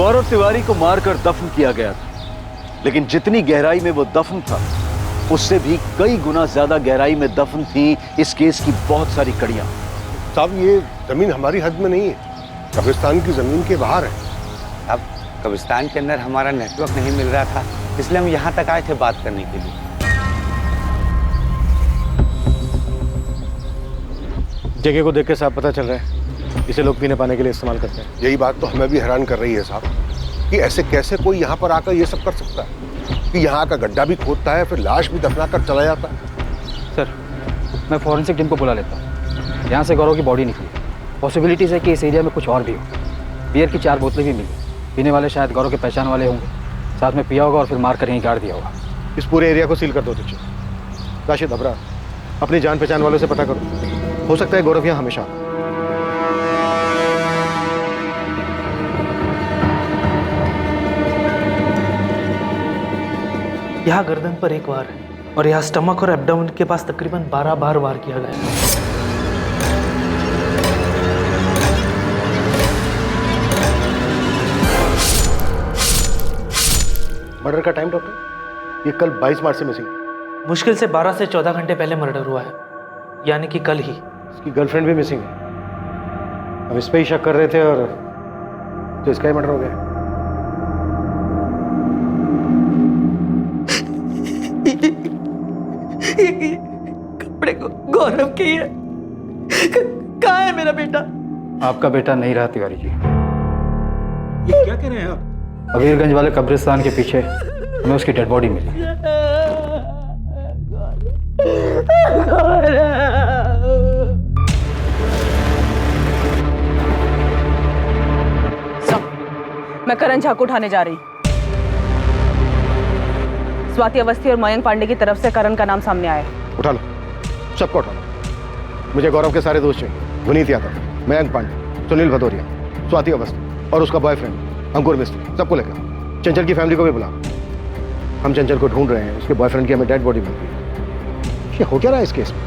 गौरव तिवारी को मारकर दफन किया गया था, लेकिन जितनी गहराई में वो दफन था उससे भी कई गुना ज्यादा गहराई में दफन थी इस केस की बहुत सारी कड़ियां। साहब ये जमीन हमारी हद में नहीं है, कब्रिस्तान की जमीन के बाहर है। अब कब्रिस्तान के अंदर हमारा नेटवर्क नहीं मिल रहा था, इसलिए हम यहाँ तक आए थे बात करने के लिए। जगह को देख के साहब पता चल रहा है इसे लोग पीने पाने के लिए इस्तेमाल करते हैं। यही बात तो हमें भी हैरान कर रही है साहब, कि ऐसे कैसे कोई यहाँ पर आकर ये सब कर सकता है, कि यहाँ का गड्ढा भी खोदता है फिर लाश भी दफना कर चला जाता है। सर, मैं फॉरेंसिक टीम को बुला लेता हूँ। यहाँ से गौरव की बॉडी निकली, पॉसिबिलिटीज है कि इस एरिया में कुछ और भी हो। बियर की 4 बोतलें भी मिली, पीने वाले शायद गौरव के पहचान वाले होंगे, साथ में पिया होगा और फिर मार कर यहीं गाड़ दिया होगा। इस पूरे एरिया को सील कर दो तुझे। राशिद, अबरा, अपनी जान पहचान वालों से पता करो, हो सकता है गौरव यहाँ हमेशा। यहाँ गर्दन पर 1 वार है और यहाँ स्टमक और एब्डोमेन के पास तकरीबन 12 बार वार किया गया है। मर्डर का टाइम डॉक्टर? ये कल 22 मार्च से मिसिंग है। मुश्किल से 12 से 14 घंटे पहले मर्डर हुआ है, यानी कि कल ही। इसकी गर्लफ्रेंड भी मिसिंग है। हम इस पे ही शक कर रहे थे और तो इसका ही मर्डर हो गया। ये कपड़े गौरव के ही है। कहाँ है मेरा बेटा? आपका बेटा नहीं रहा तिवारी जी। ये क्या कह रहे हैं आप? अबीरगंज वाले कब्रिस्तान के पीछे हमें उसकी डेड बॉडी मिली। मैं करण झा को उठाने जा रही। स्वाति अवस्थी और मयंक पांडे की तरफ से करण का नाम सामने आया। उठा लो, सबको उठा लो। मुझे गौरव के सारे दोस्त चाहिए। विनीत यादव, मयंक पांडे, सुनील भदौरिया, स्वाति अवस्थी और उसका बॉयफ्रेंड अंकुर मिस्त्री, सबको लेकर। चंचल की फैमिली को भी बुला। हम चंचल को ढूंढ रहे हैं, उसके बॉयफ्रेंड की हमें डेड बॉडी मिल गई। ये हो क्या रहा है इस केस में?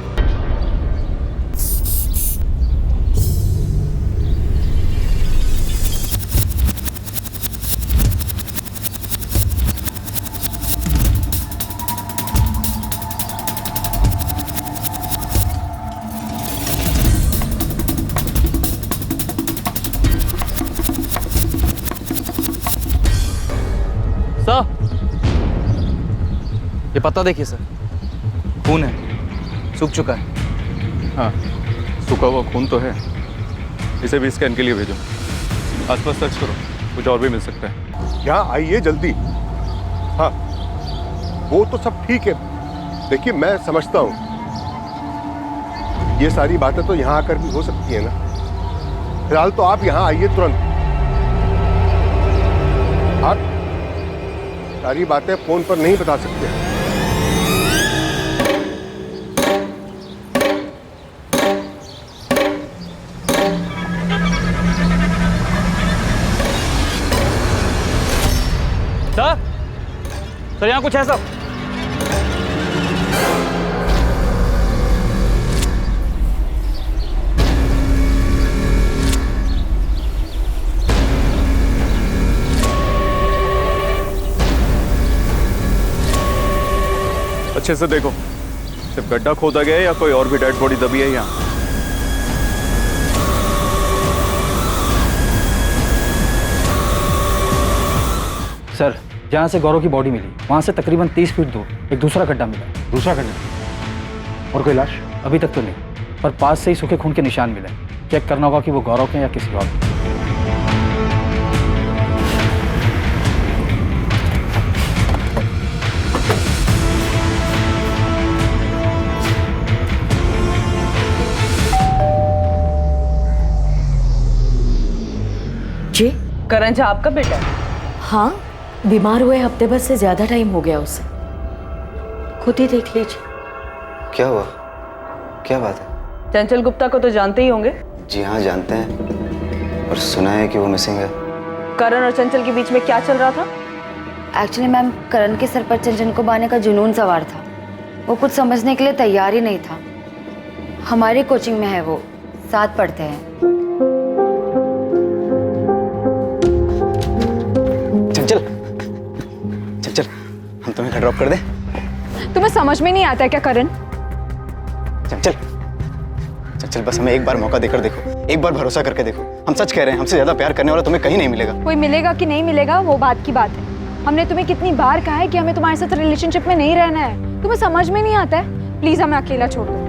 सर, ये पत्ता देखिए सर, खून है, सूख चुका है। हाँ, सूखा हुआ खून तो है। इसे भी स्कैन के लिए भेजो। आसपास सर्च करो, कुछ और भी मिल सकता है। क्या आइए जल्दी। हाँ, वो तो सब ठीक है। देखिए मैं समझता हूँ ये सारी बातें तो यहाँ आकर भी हो सकती है ना। फिलहाल तो आप यहाँ आइए तुरंत। आप सारी बातें फोन पर नहीं बता सकते। सर यहाँ कुछ है सब। अच्छे से देखो, सिर्फ गड्ढा खोदा गया है या कोई और भी डेड बॉडी दबी है यहाँ? सर, जहाँ से गौरव की बॉडी मिली वहाँ से तकरीबन 30 फीट दूर एक दूसरा गड्ढा मिला। दूसरा गड्ढा? और कोई लाश? अभी तक तो नहीं, पर पास से ही सूखे खून के निशान मिले। चेक करना होगा कि वो गौरव के या किसी और के। जी? करण झा आपका बेटा है? हाँ, बीमार हुए हफ्ते भर से ज्यादा टाइम हो गया उसे। खुद ही देख लीजिए। क्या हुआ? क्या बात है? चंचल गुप्ता को तो जानते ही होंगे। जी हाँ, जानते हैं, और सुना है कि वो मिसिंग है। करण और चंचल के बीच में क्या चल रहा था? एक्चुअली मैम, करण के सर पर चंचल को बांधने का जुनून सवार था। वो कुछ समझने के लिए तैयार ही नहीं था। हमारी कोचिंग में है, वो साथ पढ़ते हैं। घर ड्रॉप कर दे। तुम्हें समझ में नहीं आता है क्या करण? चल चल चल चल, बस हमें एक बार मौका देकर देखो, एक बार भरोसा करके देखो। हम सच कह रहे हैं, हमसे ज्यादा प्यार करने वाला तुम्हें कहीं नहीं मिलेगा। कोई मिलेगा कि नहीं मिलेगा वो बात की बात है। हमने तुम्हें कितनी बार कहा है कि हमें तुम्हारे साथ रिलेशनशिप में नहीं रहना है, तुम्हें समझ में नहीं आता है। प्लीज हमें अकेला छोड़ दो।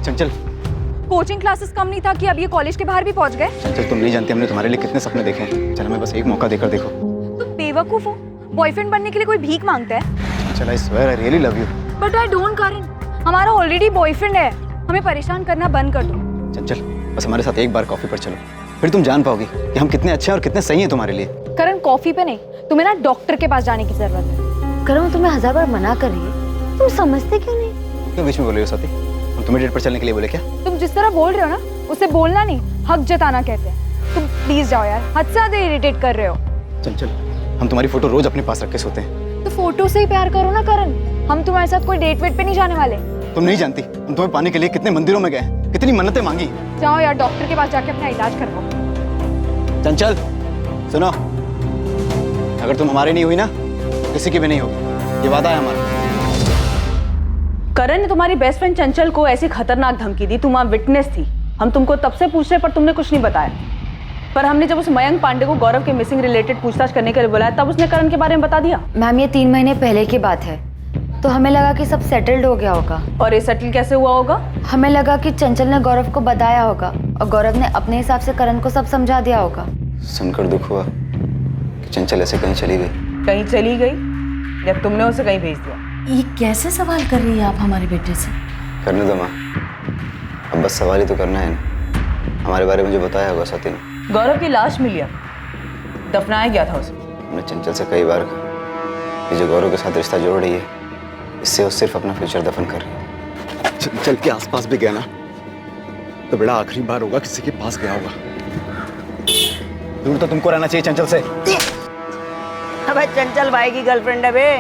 चंचल, कोचिंग क्लासेस कम नहीं था कि अब ये कॉलेज के बाहर भी पहुंच गए। चंचल तुम नहीं जानती हमने तुम्हारे लिए कितने सपने देखे हैं। चल हमें बस एक मौका देकर देखो। तुम बेवकूफ हो, बॉयफ्रेंड बनने के लिए कोई भीख मांगता है? चल I swear I really love you. But I don't Karan, हमारा ऑलरेडी बॉयफ्रेंड है, हमें परेशान करना बंद कर दो। चंचल बस हमारे साथ एक बार कॉफी पर चलो, फिर तुम जान पाओगी कि हम कितने अच्छे हैं और कितने सही हैं तुम्हारे लिए। करण कॉफी पे नहीं, तुम्हें ना डॉक्टर के पास जाने की जरूरत है। करण मैं तुम्हें 1000 बार मना कर रही है, तुम समझते क्यों नहीं? क्यों बीच में बोल रही हो स्वाति? हम तुम्हें डेट पर चलने के लिए बोले क्या? तुम जिस तरह बोल रहे हो ना, उसे बोलना नहीं हक जताना कहते हैं। तुम प्लीज जाओ यार, हद से ज्यादा इरिटेट कर रहे हो। चंचल हम तुम्हारी फोटो रोज अपने पास रख के सोते हैं। तो फोटो से ही प्यार करो ना करण, हम तुम्हारे साथ कोई डेट वेट पे नहीं जाने वाले। तुम नहीं जानती हम तुम्हें पाने के लिए कितने मंदिरों में गए, कितनी मन्नतें मांगी। जाओ यार, डॉक्टर के पास जाके अपना इलाज करवाओ। चंचल सुनो, अगर तुम हमारी नहीं हुई ना, किसी की भी नहीं होगी, ये वादा है हमारा। करण ने तुम्हारी बेस्ट फ्रेंड चंचल को ऐसी खतरनाक धमकी दी, तुम वहां विटनेस थी। हम तुमको तब से पूछ रहे पर तुमने कुछ नहीं बताया। पर हमने जब उस मयंक पांडे को गौरव के मिसिंग रिलेटेड पूछताछ करने के लिए बुलाया, तब उसने करण के बारे में बता दिया। मैम ये 3 महीने पहले की बात है, तो हमें लगा कि सब सेटल्ड हो गया होगा। और ये सेटल कैसे हुआ होगा? हमें लगा कि चंचल ने गौरव को बताया होगा और गौरव ने अपने हिसाब से करण को सब समझा दिया होगा। सुनकर दुख हुआ कि चंचल ऐसे कहीं चली गई। कहीं चली गई जब तुमने उसे कहीं भेज दिया? ये कैसे सवाल कर रही है आप हमारे बेटे से? करने दो माँ, अब बस सवाल ही तो करना है ना। हमारे बारे में जो बताया होगा स्वाति ने। गौरव की लाश मिली, दफनाया गया था उसे। हमने चंचल से कई बार कहा कि जो गौरव के साथ रिश्ता जोड़ रही है, इससे वो सिर्फ अपना फ्यूचर दफन कर रही है। चंचल के आसपास भी गया ना तो बड़ा आखिरी बार होगा किसी के पास गया होगा। दूर तो तुमको रहना चाहिए चंचल से। अबे चंचल भाई की गर्लफ्रेंड है बे,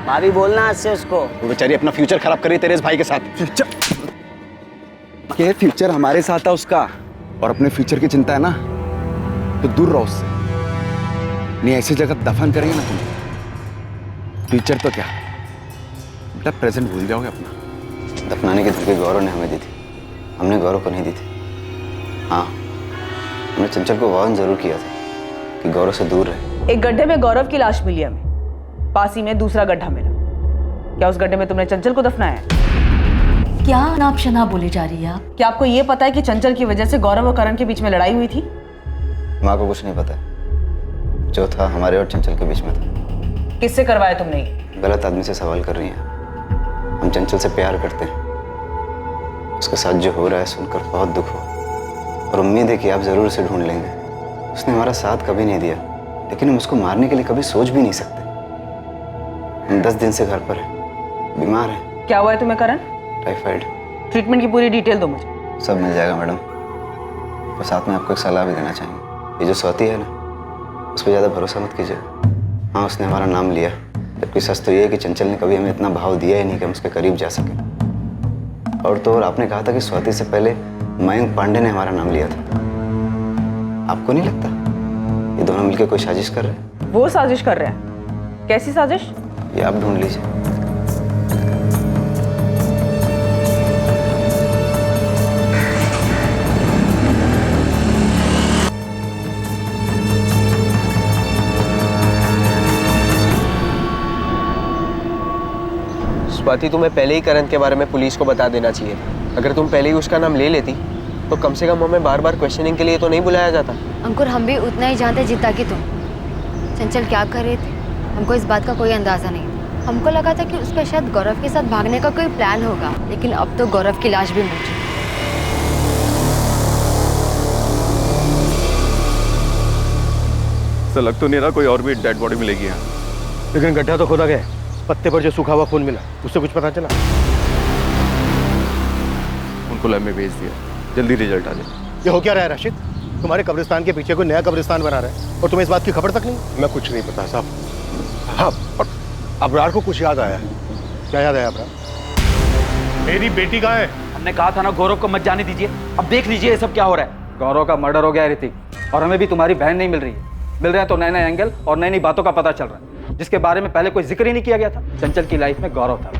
भाभी बोलना आज से उसको। वो बेचारी अपना फ्यूचर खराब कर रही तेरे इस भाई के साथ। ये फ्यूचर हमारे साथ है उसका, और अपने फ्यूचर की चिंता है ना तो दूर रहो उससे। नहीं ऐसी जगह दफन करेंगे ना तुम, फ्यूचर तो क्या बेटा प्रेजेंट भूल जाओगे अपना। दफनाने की धमकी गौरव ने हमें दी थी, हमने गौरव को नहीं दी थी। हाँ हमने चंचल को वार्न जरूर किया था कि गौरव से दूर रहे। एक गड्ढे में गौरव की लाश मिली हमें, पास ही में दूसरा गड्ढा मिला। क्या उस गड्ढे में तुमने चंचल को दफनाया? क्या नाप शनाप बोले जा रही है आप? क्या आपको ये पता है कि चंचल की वजह से गौरव और करण के बीच में लड़ाई हुई थी? माँ को कुछ नहीं पता, जो था हमारे और चंचल के बीच में था। किससे करवाया तुमने ये? गलत आदमी से सवाल कर रही हैं। हम चंचल से प्यार करते हैं, उसके साथ जो हो रहा है सुनकर बहुत दुख हो, और उम्मीद है कि आप जरूर उसे ढूंढ लेंगे। उसने हमारा साथ कभी नहीं दिया, लेकिन हम उसको मारने के लिए कभी सोच भी नहीं सकते। हम 10 दिन से घर पर हैं, बीमार हैं। क्या हुआ है तुम्हें करण? टाइफाइड। ट्रीटमेंट की पूरी डिटेल दो मुझे। सब मिल जाएगा मैडम, और साथ में आपको एक सलाह भी देना चाहेंगे। ये जो स्वाति है ना, उस पर ज़्यादा भरोसा मत कीजिए। हाँ उसने हमारा नाम लिया, जबकि सच तो ये है कि चंचल ने कभी हमें इतना भाव दिया ही नहीं कि हम उसके करीब जा सके। और तो और आपने कहा था कि स्वाति से पहले मयंक पांडे ने हमारा नाम लिया था। आपको नहीं लगता ये दोनों मिलकर कोई साजिश कर रहे हैं? वो साजिश कर रहे हैं? कैसी साजिश? ये आप ढूंढ लीजिए। स्वाति तुम्हें पहले ही करण के बारे में पुलिस को बता देना चाहिए था। अगर तुम पहले ही उसका नाम ले लेती तो कम से कम हमें बार बार क्वेश्चनिंग के लिए तो नहीं बुलाया जाता। अंकुर हम भी उतना ही जानते जितना कि तुम। चंचल क्या कर रहे थे हमको इस बात का कोई अंदाजा नहीं। हमको लगा था कि उसका शायद गौरव के साथ भागने का कोई प्लान होगा, लेकिन अब तो गौरव की लाश भी मिल चुकी। ऐसा लग तो नहीं रहा कोई और भी डेड बॉडी मिलेगी यहाँ। लेकिन गड्ढा तो खोदा गया, पत्ते पर जो सूखा हुआ खून मिला उससे कुछ पता चला? उनको लैब में भेज दिया, जल्दी रिजल्ट आ जाए। ये हो क्या रहा है राशिद? तुम्हारे कब्रिस्तान के पीछे कोई नया कब्रिस्तान बना रहा है और तुम्हें इस बात की खबर तक नहीं? मैं कुछ नहीं पता साहब। हाँ अबरार को कुछ याद आया है। क्या याद आया अबरार? मेरी बेटी कहाँ है? हमने कहा था ना गौरव को मत जाने दीजिए। अब देख लीजिए ये सब क्या हो रहा है। गौरव का मर्डर हो गया है ऋतिक, और हमें भी तुम्हारी बहन नहीं मिल रही है। मिल रहा है तो नए नए एंगल और नई नई बातों का पता चल रहा है, जिसके बारे में पहले कोई जिक्र ही नहीं किया गया था। चंचल की लाइफ में गौरव था,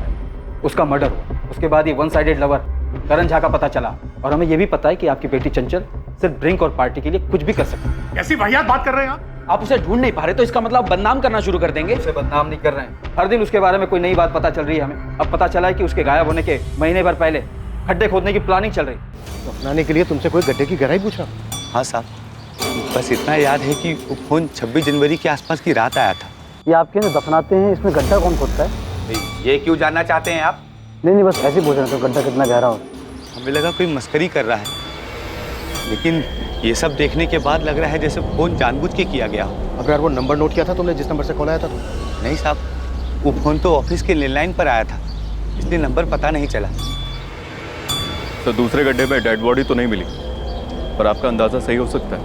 उसका मर्डर हुआ, उसके बाद ये वन साइडेड लवर करण झा का पता चला, और हमें ये भी पता है कि आपकी बेटी चंचल सिर्फ ड्रिंक और पार्टी के लिए कुछ भी कर सकती है। कैसी वाहियात बात कर रहे हैं आप उसे ढूंढ नहीं पा रहे तो इसका मतलब आप बदनाम करना शुरू कर देंगे। उसे बदनाम नहीं कर रहे हैं, हर दिन उसके बारे में कोई नई बात पता चल रही है हमें। अब पता चला है कि उसके गायब होने के महीने भर पहले खड्डे खोदने की प्लानिंग चल रही। दफनाने के लिए तुमसे कोई गड्ढे की गहराई पूछा? हाँ साहब, बस इतना याद है कि वो फोन 26 जनवरी के आसपास की रात आया था। ये आपके ना दफनाते हैं, इसमें गड्ढा कौन खोदता है? ये क्यों जानना चाहते हैं आप? नहीं, बस ऐसे ही पूछ रहे थे गड्ढा कितना गहरा हो। हमें लगा कोई मस्करी कर रहा है, लेकिन ये सब देखने के बाद लग रहा है जैसे फोन जानबूझ के किया गया हो। अबरार वो नंबर नोट किया था तुमने जिस नंबर से कॉल आया था? नहीं साहब, वो फोन तो ऑफिस के लैंडलाइन पर आया था, इसलिए नंबर पता नहीं चला। तो दूसरे गड्ढे में डेड बॉडी तो नहीं मिली, पर आपका अंदाजा सही हो सकता है,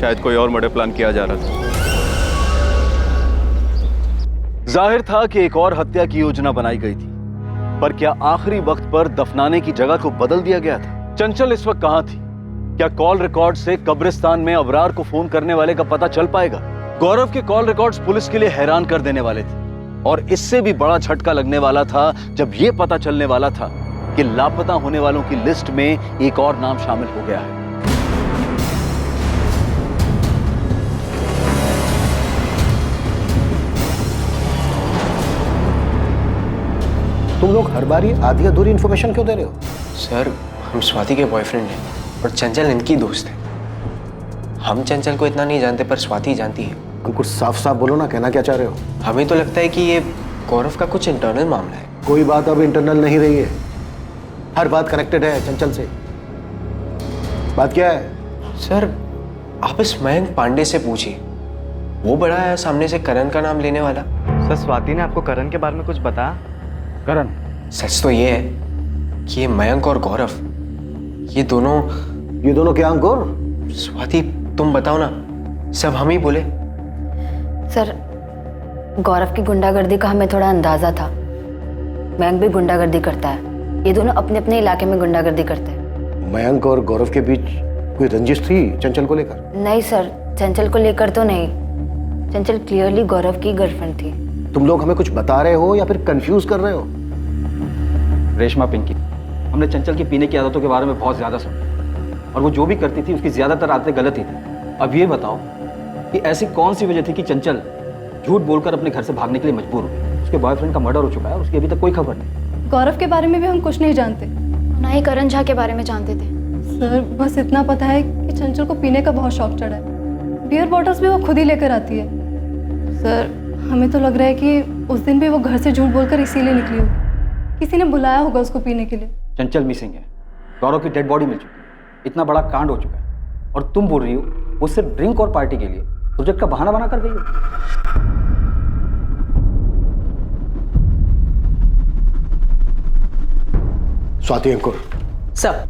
शायद कोई और मर्डर प्लान किया जा रहा था। जाहिर था कि एक और हत्या की योजना बनाई गई थी, पर क्या आखिरी वक्त पर दफनाने की जगह को बदल दिया गया था? चंचल इस वक्त कहां थी? क्या कॉल रिकॉर्ड से कब्रिस्तान में अबरार को फोन करने वाले का पता चल पाएगा? गौरव के कॉल रिकॉर्ड्स पुलिस के लिए हैरान कर देने वाले थे, और इससे भी बड़ा झटका लगने वाला था जब यह पता चलने वाला था कि लापता होने वालों की लिस्ट में एक और नाम शामिल हो गया है। तुम लोग हर बार ये आधी अधूरी इन्फॉर्मेशन क्यों दे रहे हो? सर, हम स्वाति के बॉयफ्रेंड हैं और चंचल इनकी दोस्त है। हम चंचल को इतना नहीं जानते, पर स्वाति जानती है। अंकुर, साफ साफ बोलो ना, कहना क्या चाह रहे हो? हमें तो लगता है कि ये गौरव का कुछ इंटरनल मामला है। कोई बात अब इंटरनल नहीं रही है, हर बात कनेक्टेड है चंचल से। बात क्या है? सर, आप इस मयंक पांडे से पूछिए, वो बड़ा है सामने से करण का नाम लेने वाला। सर, स्वाति ने आपको करण के बारे में कुछ बताया? करण? सच तो ये है कि ये मयंक और गौरव, ये दोनों क्या अंकुर? स्वाति, तुम बताओ ना, सब हम ही बोले। सर, गौरव की गुंडागर्दी का हमें थोड़ा अंदाजा था। मयंक भी गुंडागर्दी करता है, ये दोनों अपने अपने इलाके में गुंडागर्दी करते हैं। मयंक और गौरव के बीच कोई रंजिश थी चंचल को लेकर? नहीं सर, चंचल को लेकर तो नहीं। चंचल क्लियरली गौरव की गर्लफ्रेंड थी। तुम लोग हमें कुछ बता रहे हो या फिर कंफ्यूज कर रहे हो? रेशमा पिंकी, हमने चंचल की पीने की आदतों के बारे में बहुत ज्यादा सुना, और वो जो भी करती थी उसकी ज्यादातर आदतें गलत ही थी। अब ये बताओ कि ऐसी कौन सी वजह थी कि चंचल झूठ बोलकर अपने घर से भागने के लिए मजबूर हुई? उसके बॉयफ्रेंड का मर्डर हो चुका है और उसकी अभी तक कोई खबर नहीं। गौरव के बारे में भी हम कुछ नहीं जानते, ना ही करण झा के बारे में जानते थे। सर, बस इतना पता है कि चंचल को पीने का बहुत शौक चढ़ा है। बियर बॉटल्स भी वो खुद ही लेकर आती है। सर, हमें तो लग रहा है कि उस दिन भी वो घर से झूठ बोलकर इसीलिए निकली होगी, किसी ने बुलाया होगा उसको पीने के लिए। चंचल मिसिंग है, गौरव की डेड बॉडी मिल चुकी है, इतना बड़ा कांड हो चुका है, और तुम बोल रही हो वो सिर्फ ड्रिंक और पार्टी के लिए प्रोजेक्ट का बहाना बना कर गई हो। Swati, Ankur. Sir,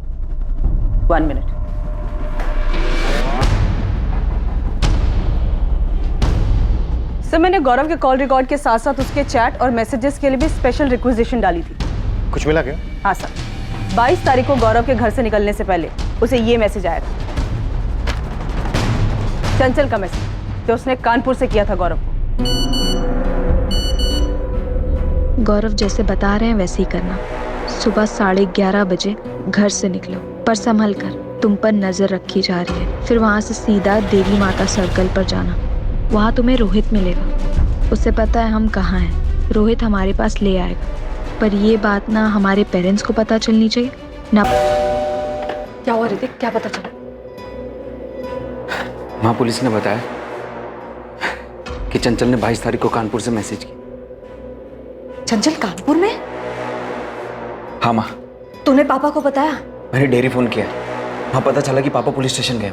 1 minute. Sir, मैंने गौरव के कॉल रिकॉर्ड के साथ साथ उसके चैट और मैसेजेस के लिए भी स्पेशल रिक्वेजिशन डाली थी। कुछ मिला क्या? हाँ सर, 22 तारीख को गौरव के घर से निकलने से पहले उसे ये मैसेज आया था, चंचल का मैसेज, जो उसने कानपुर से किया था गौरव को। गौरव जैसे बता रहे हैं वैसे ही करना। सुबह 11:30 बजे घर से निकलो, पर संभल कर, तुम पर नजर रखी जा रही है। फिर वहाँ से सीधा देवी माता सर्कल पर जाना, वहाँ तुम्हें रोहित मिलेगा। उसे पता है हम कहाँ हैं, रोहित हमारे पास ले आएगा, पर ये बात ना हमारे पेरेंट्स को पता चलनी चाहिए ना। क्या हुआ ऋतिक, क्या पता चला? माँ, पुलिस ने बताया कि चंचल ने 22 तारीख को कानपुर से मैसेज की। चंचल कानपुर में? हाँ माँ। तूने पापा को बताया? मैंने डेयरी फोन किया, वहाँ पता चला कि पापा पुलिस स्टेशन गए।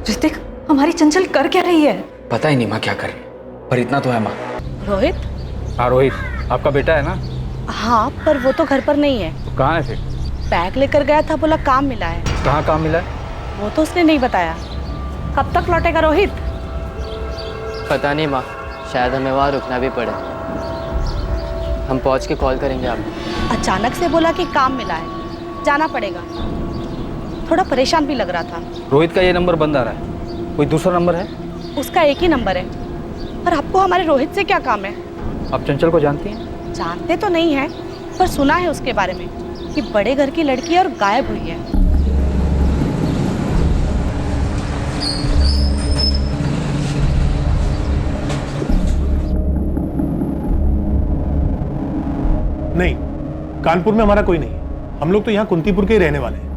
ऋतिक, हमारी चंचल कर क्या रही है? पता ही नहीं माँ क्या कर रही है, पर इतना तो है माँ। रोहित? हाँ रोहित, आपका बेटा है ना? हाँ, पर वो तो घर पर नहीं है। तो कहाँ है फिर? बैग लेकर गया था, बोला काम मिला है। कहाँ काम मिला है? वो तो उसने नहीं बताया। कब तक लौटेगा रोहित? पता नहीं माँ, शायद हमें वहाँ रुकना भी पड़े। हम पहुंच के कॉल करेंगे आपको। अचानक से बोला कि काम मिला है, जाना पड़ेगा। थोड़ा परेशान भी लग रहा था। रोहित का ये नंबर बंद आ रहा है, कोई दूसरा नंबर है? उसका एक ही नंबर है। पर आपको हमारे रोहित से क्या काम है? आप चंचल को जानती हैं? जानते तो नहीं है, पर सुना है उसके बारे में कि बड़े घर की लड़की है और गायब हुई है। नहीं, कानपुर में हमारा कोई नहीं है। हम लोग तो यहाँ कुंतीपुर के ही रहने वाले हैं।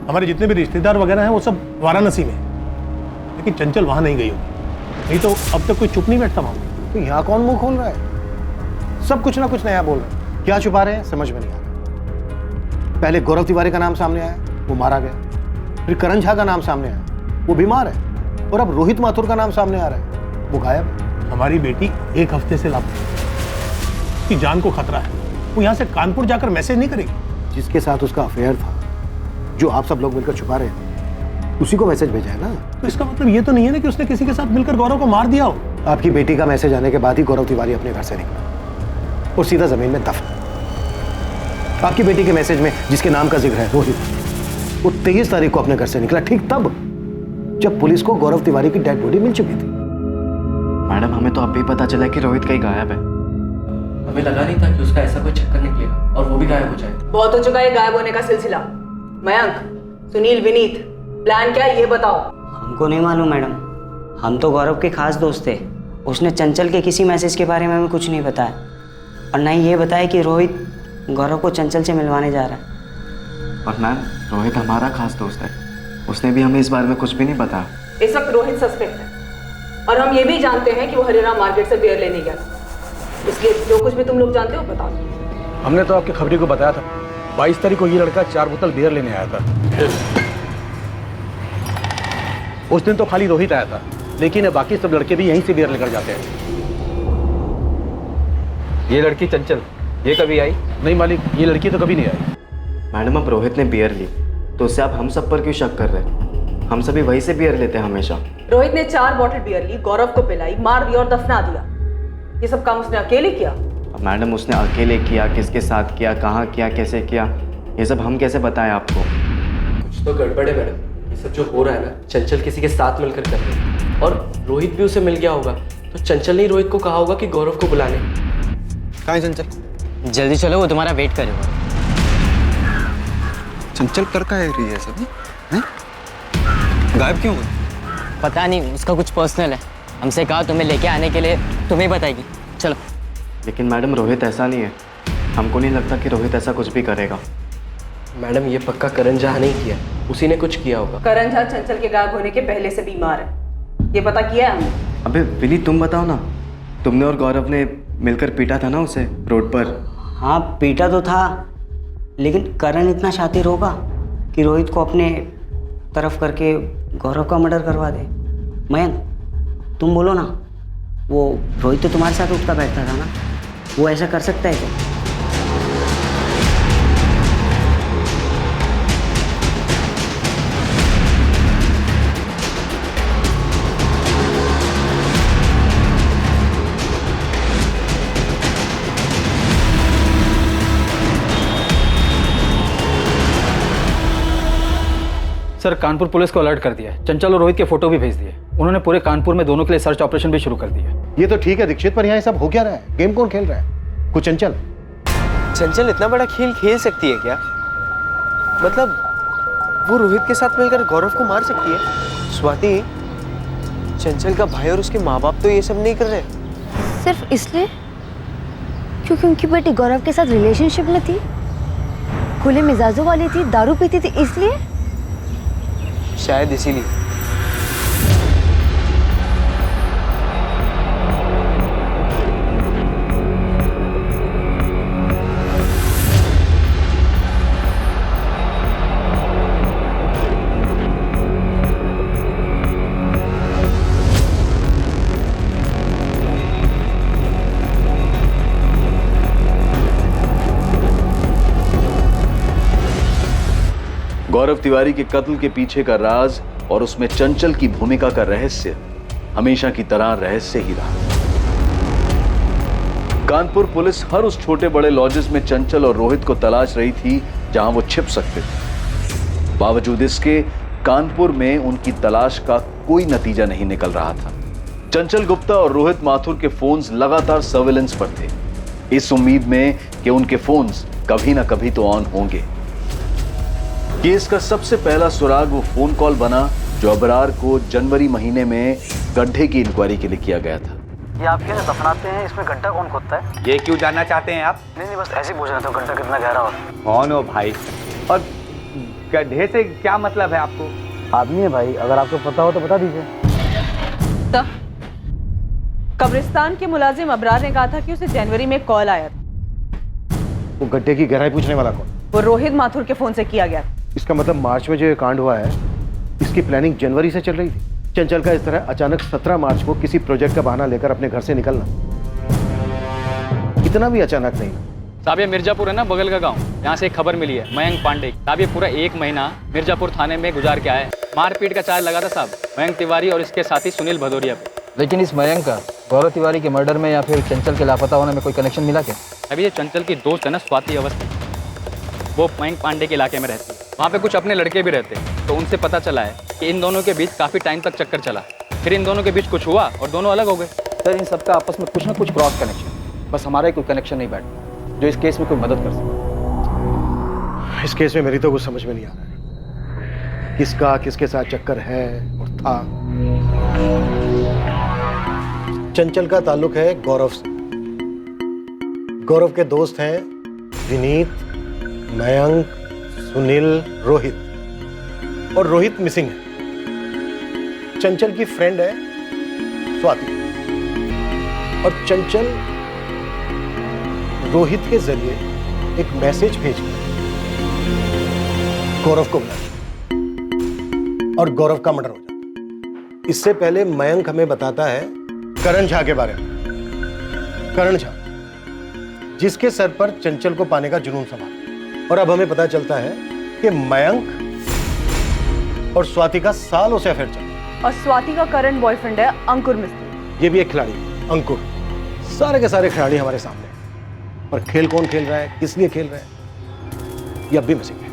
हमारे जितने भी रिश्तेदार वगैरह हैं वो सब वाराणसी में हैं। लेकिन चंचल वहाँ नहीं गई होगी, नहीं तो अब तक कोई चुप नहीं बैठता वहाँ। तो यहाँ कौन मुंह खोल रहा है? सब कुछ ना कुछ नया बोल रहे हैं। क्या छुपा रहे हैं समझ में नहीं आ रहा। पहले गौरव तिवारी का नाम सामने आया, वो मारा गया। फिर करण झा का नाम सामने आया, वो बीमार है। और अब रोहित माथुर का नाम सामने आ रहा है, वो गायब। हमारी बेटी 1 हफ्ते से लापता है, उसकी जान को खतरा है। वो यहाँ से कानपुर जाकर मैसेज नहीं करेगी। जिसके साथ उसका अफेयर था, जो आप सब लोग मिलकर छुपा रहे थे, उसी को मैसेज भेजा है ना। तो इसका मतलब ये तो नहीं है ना कि उसने किसी के साथ मिलकर गौरव को मार दिया हो। आपकी बेटी का मैसेज आने के बाद ही गौरव तिवारी अपने घर से निकला और सीधा जमीन में दफन। आपकी बेटी के मैसेज में जिसके नाम का जिक्र है रोहित, वो 23 तारीख को अपने घर से निकला, ठीक तब जब पुलिस को गौरव तिवारी की डेड बॉडी मिल चुकी थी। मैडम, हमें तो अभी पता चला कि रोहित कहीं गायब है। हमें लगा नहीं था कि उसका ऐसा कोई चक्कर निकलेगा और वो भी गायब हो जाए। बहुत हो चुका है गायब होने का सिलसिला। मयंक, सुनील, विनीत, प्लान क्या है ये बताओ। हमको नहीं मालूम मैडम, हम तो गौरव के खास दोस्त थे। उसने चंचल के किसी मैसेज के बारे में हमें कुछ नहीं बताया, और ना ही ये बताया कि रोहित गौरव को चंचल से मिलवाने जा रहा है। और मैम, रोहित हमारा खास दोस्त है, उसने भी हमें इस बारे में कुछ भी नहीं बताया। इस वक्त रोहित सस्पेक्ट है, और हम ये भी जानते हैं कि वो हरिराम मार्केट से बियर लेने गया था। इसलिए जो कुछ भी तुम लोग जानते हो बताओ। हमने तो आपकी खबरी को बताया था, 22 तारीख को ये लड़का 4 बोतल बियर लेने आया था। उस दिन तो खाली रोहित आया था, लेकिन बाकी सब लड़के भी यहीं से बियर लेकर जाते हैं। ये लड़की चंचल, ये कभी आई? नहीं मालिक, ये लड़की तो कभी नहीं आई। मैडम, अब रोहित ने बियर ली तो उससे आप हम सब पर क्यों शक कर रहे हैं? हम सभी वहीं से बियर लेते हैं हमेशा। रोहित ने 4 बॉटल बियर ली, गौरव को पिलाई, मार दिया और दफना दिया। ये सब काम उसने अकेले किया? मैडम, उसने अकेले किया, किसके साथ किया, कहाँ किया, कैसे किया, ये सब हम कैसे बताएं आपको? कुछ तो गड़बड़ है मैडम। ये सब जो हो रहा है ना, चंचल किसी के साथ मिलकर कर रही है, और रोहित भी उसे मिल गया होगा। तो चंचल ने रोहित को कहा होगा कि गौरव को बुला ले। कहाँ है चंचल? जल्दी चलो, वो तुम्हारा वेट करेगा। चंचल कर का है रही है सब हैं? गायब क्यों हुई? पता नहीं, उसका कुछ पर्सनल है। हमसे कहा तुम्हें लेके आने के लिए, तुम्हें बताएगी। चलो। लेकिन मैडम, रोहित ऐसा नहीं है। हमको नहीं लगता कि रोहित ऐसा कुछ भी करेगा। मैडम, ये पक्का करण झा नहीं किया, उसी ने कुछ किया होगा। करण झा चंचल के गायब होने के पहले से बीमार है, ये पता किया है हमने। अबे विनी, तुम बताओ ना, तुमने और गौरव ने मिलकर पीटा था ना उसे रोड पर? हाँ, पीटा तो था, लेकिन करण इतना शातिर होगा कि रोहित को अपने तरफ करके गौरव का मर्डर करवा दे। मयंक, तुम बोलो ना, वो रोहित तो तुम्हारे साथ उठता बैठता था ना, वो ऐसा कर सकता है क्या? सर, कानपुर पुलिस को अलर्ट कर दिया है। चंचल और रोहित के फोटो भी भेज दिए। उन्होंने पूरे कानपुर में दोनों के लिए सर्च ऑपरेशन भी शुरू कर दिया है। ये तो ठीक है दीक्षित, पर यहाँ सब हो क्या रहा है? गेम कौन खेल रहा है? कुछ चंचल? चंचल इतना बड़ा खेल खेल सकती है क्या? मतलब वो रोहित के साथ मिलकर गौरव को मार सकती है? स्वाति, चंचल का भाई और उसके माँ बाप तो ये सब नहीं कर रहे। सिर्फ इसलिए क्योंकि उनकी बेटी गौरव के साथ रिलेशनशिप में थी, खुले मिजाजों वाली थी, दारू पीती थी, इसलिए? शायद इसीलिए। गौरव तिवारी के कत्ल के पीछे का राज और उसमें चंचल की भूमिका का रहस्य हमेशा की तरह रहस्य ही रहा। कानपुर पुलिस हर उस छोटे बड़े लॉजेस में चंचल और रोहित को तलाश रही थी जहां वो छिप सकते थे। बावजूद इसके कानपुर में उनकी तलाश का कोई नतीजा नहीं निकल रहा था। चंचल गुप्ता और रोहित माथुर के फोन्स लगातार सर्विलेंस पर थे, इस उम्मीद में कि उनके फोन्स कभी ना कभी तो ऑन होंगे। केस का सबसे पहला सुराग वो फोन कॉल बना जो अबरार को जनवरी महीने में गड्ढे की इंक्वायरी के लिए किया गया था। ये आप क्या दफनाते हैं, इसमें गड्ढा कौन खोदता है? ये क्यों जानना चाहते हैं आप? नहीं, बस ऐसे ही पूछ रहे थे गड्ढा कितना गहरा हो। कौन हो भाई? और गड्ढे से क्या मतलब है आपको? आदमी है भाई, अगर आपको पता हो तो बता दीजिए। तो कब्रिस्तान के मुलाजिम अबरार ने कहा था कि उसे जनवरी में कॉल आया था। वो गड्ढे की गहराई पूछने वाला कौन? वो रोहित माथुर के फोन से किया गया। इसका मतलब मार्च में जो ये कांड हुआ है, इसकी प्लानिंग जनवरी से चल रही थी। चंचल का इस तरह अचानक 17 मार्च को किसी प्रोजेक्ट का बहाना लेकर अपने घर से निकलना इतना भी अचानक नहीं। साहब ये मिर्जापुर है ना, बगल का गांव, यहाँ से एक खबर मिली है मयंक पांडे। साहब ये पूरा 1 महीना मिर्जापुर थाने में गुजार के आए। मारपीट का चार्ज लगा था साहब मयंक तिवारी और इसके साथी सुनील भदौरिया पे। लेकिन इस मयंक का गौरव तिवारी के मर्डर में या फिर चंचल के लापता होने में कोई कनेक्शन मिला क्या? अभी ये चंचल की दोस्त है ना स्वाति अवस्थी, वो मयंक पांडे के इलाके में रहती है। वहाँ पे कुछ अपने लड़के भी रहते हैं, तो उनसे पता चला है कि इन दोनों के बीच काफ़ी टाइम तक चक्कर चला। फिर इन दोनों के बीच कुछ हुआ और दोनों अलग हो गए। सर इन सबका आपस में कुछ ना कुछ क्रॉस कनेक्शन, बस हमारा ही कोई कनेक्शन नहीं बैठा जो इस केस में कोई मदद कर सके। इस केस में मेरी तो कुछ समझ में नहीं आ रहा है, किसका किसके साथ चक्कर है और था। चंचल का ताल्लुक है गौरव से। गौरव के दोस्त हैं विनीत, मयंक, सुनील, रोहित, और रोहित मिसिंग है। चंचल की फ्रेंड है स्वाति, और चंचल रोहित के जरिए एक मैसेज भेजकर गौरव को बुलाया और गौरव का मर्डर हो जाता। इससे पहले मयंक हमें बताता है करण झा के बारे में। करण झा जिसके सर पर चंचल को पाने का जुनून सवार, और अब हमें पता चलता है कि मयंक और स्वाति का सालों से अफेयर चल रहा है। और स्वाति का करंट बॉयफ्रेंड है अंकुर मिस्त्री। ये भी एक खिलाड़ी है, अंकुर। सारे के सारे खिलाड़ी हमारे सामने हैं, पर खेल कौन खेल रहा है, किस लिए खेल रहा है, ये अब भी मिसिंग है।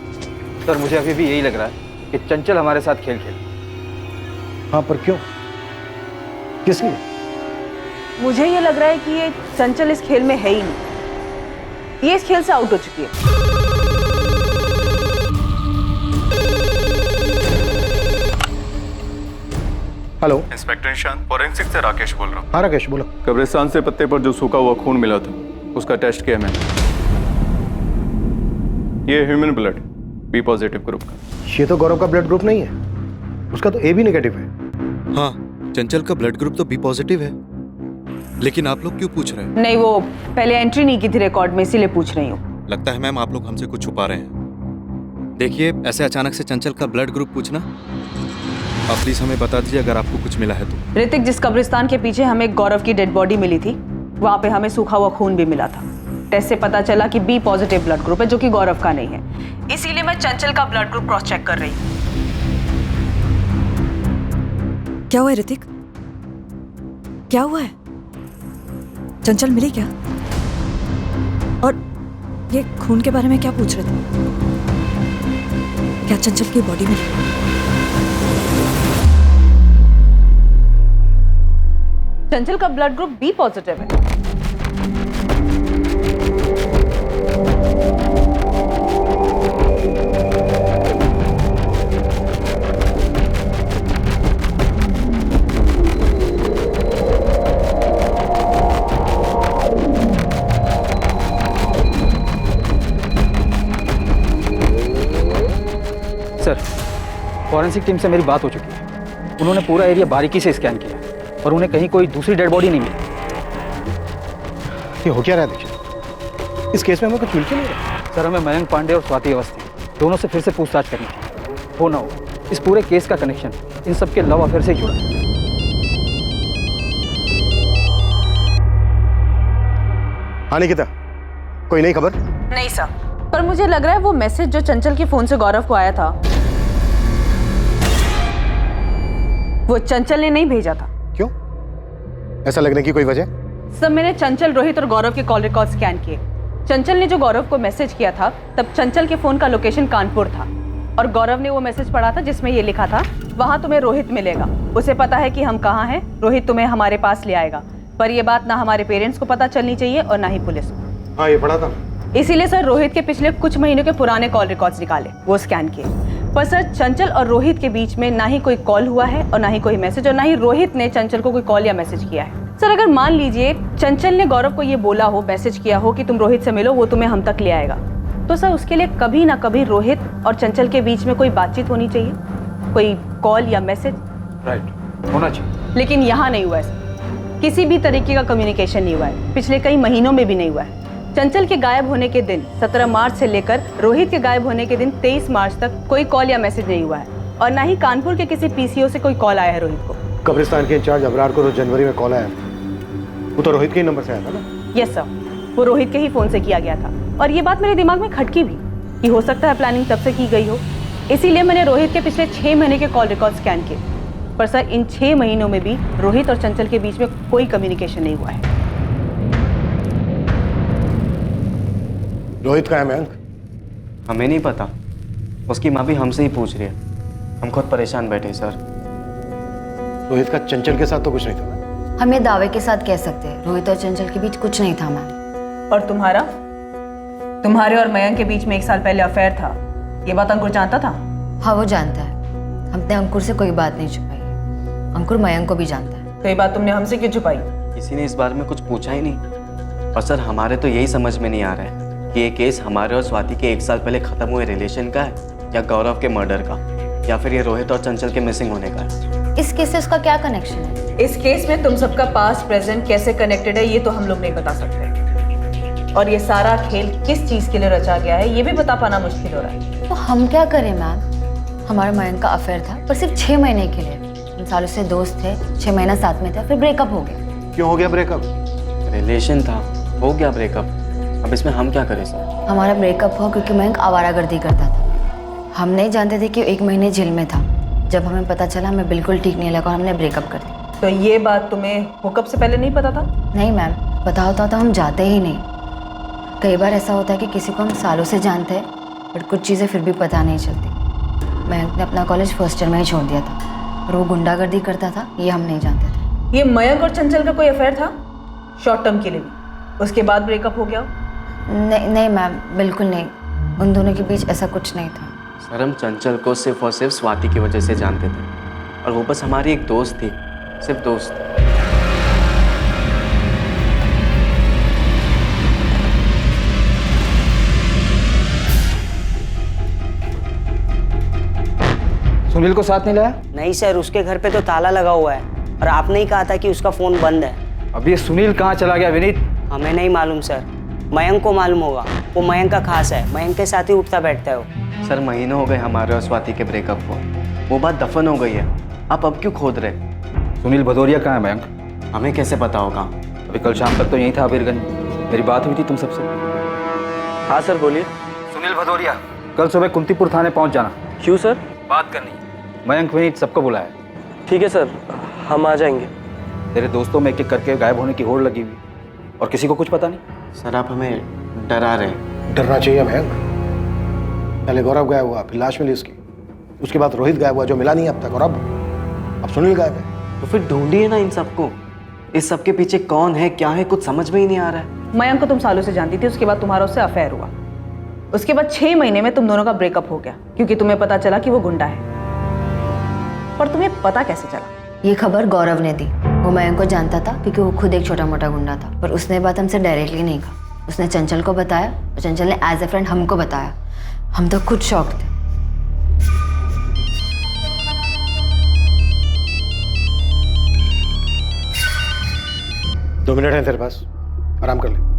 सर मुझे अभी भी यही लग रहा है कि चंचल हमारे साथ खेल खेल। हाँ, पर क्यों, किस लिए? मुझे ये लग रहा है कि ये चंचल इस खेल में है ही नहीं, ये इस खेल से आउट हो चुकी है। हेलो, इंस्पेक्टर निशांत, फॉरेंसिक से राकेश बोल रहा हूँ। हाँ राकेश बोलो। कब्रिस्तान से पत्ते पर जो सूखा हुआ खून मिला था उसका टेस्ट किया मैंने, ये human blood B positive group का। ये तो गौरव का ब्लड ग्रुप नहीं है, उसका तो ए बी नेगेटिव है। हाँ, चंचल का ब्लड ग्रुप तो बी पॉजिटिव है, लेकिन आप लोग क्यों पूछ रहे हैं? नहीं, वो पहले एंट्री नहीं की थी रिकॉर्ड में, इसीलिए पूछ रही हूँ। लगता है मैम आप लोग हमसे कुछ छुपा रहे हैं। देखिए, ऐसे अचानक से चंचल का ब्लड ग्रुप पूछना, आप प्लीज हमें बता दीजिए अगर आपको कुछ मिला है तो। ऋतिक, जिस कब्रिस्तान के पीछे हमें गौरव की डेड बॉडी मिली थी, वहाँ पे हमें सूखा हुआ खून भी मिला था। टेस्ट से पता चला कि बी पॉजिटिव ब्लड ग्रुप है, जो कि गौरव का नहीं है। इसीलिए मैं चंचल का ब्लड ग्रुप क्रॉस चेक कर रही हूँ। क्या हुआ है ऋतिक? क्या हुआ है? चंचल मिली क्या? और ये खून के बारे में क्या पूछ रहे थे? क्या चंचल की बॉडी मिली? चंचल का ब्लड ग्रुप बी पॉजिटिव है। सर, फॉरेंसिक टीम से मेरी बात हो चुकी है। उन्होंने पूरा एरिया बारीकी से स्कैन किया और उन्हें कहीं कोई दूसरी डेड बॉडी नहीं मिली। ये हो क्या रहा है दीक्षित? इस केस में हमें कुछ मिल क्यों नहीं रहा? सर, हमें मयंक पांडे और स्वाति अवस्थी दोनों से फिर से पूछताछ करनी थी। हो ना हो, इस पूरे केस का कनेक्शन इन सब के लव अफेयर से जुड़ा है। हाँ निकिता, कोई नई खबर? नहीं सर, पर मुझे लग रहा है वो मैसेज जो चंचल के फोन से गौरव को आया था, वो चंचल ने नहीं भेजा था। क्यों? ऐसा लगने की कोई वजह? सब मैंने चंचल, रोहित और गौरव के कॉल रिकॉर्ड स्कैन किए। चंचल ने जो गौरव को मैसेज किया था तब चंचल के फोन का लोकेशन कानपुर था और गौरव ने वो मैसेज पढ़ा था जिसमें ये लिखा था, वहां तुम्हें रोहित मिलेगा, उसे पता है कि हम कहाँ हैं, रोहित तुम्हें हमारे पास ले आएगा। पर ये बात ना हमारे पेरेंट्स को पता चलनी चाहिए और ना ही पुलिस को। हाँ, ये पढ़ा था। इसीलिए सर रोहित के पिछले कुछ महीनों के पुराने कॉल रिकॉर्ड्स निकाले, वो स्कैन किए। पर सर चंचल और रोहित के बीच में ना ही कोई कॉल हुआ है और ना ही कोई मैसेज, और ना ही रोहित ने चंचल को कोई कॉल या मैसेज किया है। सर अगर मान लीजिए चंचल ने गौरव को ये बोला हो, मैसेज किया हो कि तुम रोहित से मिलो, वो तुम्हें हम तक ले आएगा, तो सर उसके लिए कभी ना कभी रोहित और चंचल के बीच में कोई बातचीत होनी चाहिए, कोई कॉल या मैसेज। राइट, होना चाहिए। लेकिन यहाँ नहीं हुआ है, किसी भी तरीके का कम्युनिकेशन नहीं हुआ है, पिछले कई महीनों में भी नहीं हुआ है। चंचल के गायब होने के दिन 17 मार्च से लेकर रोहित के गायब होने के दिन 23 मार्च तक कोई कॉल या मैसेज नहीं हुआ है और ना ही कानपुर के किसी पीसीओ से कोई कॉल आया है रोहित को। कब्रिस्तान के इंचार्ज अबरार को रोज जनवरी में कॉल आया, वो तो रोहित के ही नंबर से आया था ना? यस सर, वो रोहित के ही फोन से किया गया था और ये बात मेरे दिमाग में खटकी भी कि हो सकता है प्लानिंग तब से की गई हो। इसीलिए मैंने रोहित के पिछले 6 महीने के कॉल रिकॉर्ड स्कैन किए। पर सर इन 6 महीनों में भी रोहित और चंचल के बीच में कोई कम्युनिकेशन नहीं हुआ है। रोहित का है मयंक? हमें नहीं पता, उसकी माँ भी हमसे ही पूछ रही है, हम खुद परेशान बैठे सर। रोहित का चंचल के साथ तो कुछ नहीं था। हम ये दावे के साथ कह सकते हैं रोहित और चंचल के बीच कुछ नहीं था मैम। और तुम्हारे और मयंक के बीच में 1 साल पहले अफेयर था, ये बात अंकुर जानता था? हाँ वो जानता है, हमने अंकुर से कोई बात नहीं छुपाई, अंकुर मयंक को भी जानता है। तो ये बात तुमने हमसे क्यों छुपाई? किसी ने इस बारे में कुछ पूछा ही नहीं। और सर हमारे तो यही समझ में नहीं आ रहा है कि ये केस हमारे और स्वाति के 1 साल पहले खत्म हुए रिलेशन का है या गौरव के मर्डर का, या फिर ये रोहित और चंचल के मिसिंग होने का है। इस केस से उसका क्या कनेक्शन है? इस केस में तुम सबका पास्ट प्रेजेंट कैसे कनेक्टेड है ये तो हम लोग नहीं बता सकते, और ये सारा खेल किस चीज के लिए रचा गया है ये भी बता पाना मुश्किल हो रहा है। तो हम क्या करें मैम? हमारा मयंक का अफेयर था पर सिर्फ 6 महीने के लिए, हम सालों से दोस्त थे, 6 महीना साथ में थे, फिर ब्रेकअप हो गया। क्यों हो गया ब्रेकअप? रिलेशन था, हो गया ब्रेकअप, अब इसमें हम क्या करें सर? हमारा ब्रेकअप हुआ क्योंकि मयंक आवारागर्दी करता था। हम नहीं जानते थे कि 1 महीने जेल में था। जब हमें पता चला हमें बिल्कुल ठीक नहीं लगा और हमने ब्रेकअप कर दिया। तो ये बात तुम्हें हुकअप से पहले नहीं पता था? नहीं मैम, पता होता तो हम जाते ही नहीं। कई बार ऐसा होता है कि किसी को हम सालों से जानते हैं बट कुछ चीज़ें फिर भी पता नहीं चलती। मयंक ने अपना कॉलेज फर्स्ट ईयर में ही छोड़ दिया था और वो गुंडागर्दी करता था, ये हम नहीं जानते थे। ये मयंक और चंचल का कोई अफेयर था शॉर्ट टर्म के लिए भी, उसके बाद ब्रेकअप हो गया? नहीं मैम, बिल्कुल नहीं, उन दोनों के बीच ऐसा कुछ नहीं था। सर हम चंचल को सिर्फ और सिर्फ स्वाति की वजह से जानते थे और वो बस हमारी एक दोस्त थी, सिर्फ दोस्त। सुनील को साथ नहीं लाया? नहीं सर, उसके घर पे तो ताला लगा हुआ है और आपने ही कहा था कि उसका फ़ोन बंद है। अब ये सुनील कहाँ चला गया विनीत? हमें नहीं मालूम सर, मयंक को मालूम होगा, वो मयंक का खास है, मयंक के साथ ही उठता बैठता है वो। सर महीनों हो गए हमारे और स्वाति के ब्रेकअप को, वो बात दफन हो गई है, आप अब क्यों खोद रहे? सुनील भदौरिया कहाँ है मयंक? हमें कैसे पता होगा? अभी कल शाम तक तो यहीं था अबीरगंज, मेरी बात हुई थी तुम सबसे। हाँ सर बोलिए। सुनील भदौरिया, कल सुबह कुंतीपुर थाने पहुँच जाना। क्यों सर? बात करनी, मयंक विनीत सबको बुलाया। ठीक है सर, हम आ जाएंगे। तेरे दोस्तों में एक-एक करके गायब होने की होड़ लगी हुई और किसी को कुछ पता नहीं। सर आप हमें डरा रहे हैं। डरना चाहिए मयंक, पहले गौरव गायब हुआ, फिर लाश मिली उसके बाद रोहित गायब हुआ जो मिला नहीं अब तक, और अब सुनील गायब है। तो फिर ढूंढिए ना इन सबको, इस सब के पीछे कौन है क्या है कुछ समझ में ही नहीं आ रहा है। मयंक को तुम सालों से जानती थी, उसके बाद तुम्हारा उससे अफेयर हुआ, उसके बाद 6 महीने में तुम दोनों का ब्रेकअप हो गया क्योंकि तुम्हें पता चला कि वो गुंडा है। पर तुम्हें पता कैसे चला? ये खबर गौरव ने दी, वो मयंक को जानता था क्योंकि वो खुद एक छोटा मोटा गुंडा था, पर उसने बात हमसे डायरेक्टली नहीं कहा, उसने चंचल को बताया और चंचल ने एज ए फ्रेंड हमको बताया। हम तो खुद शॉक थे। दो मिनट है तेरे पास, आराम कर ले।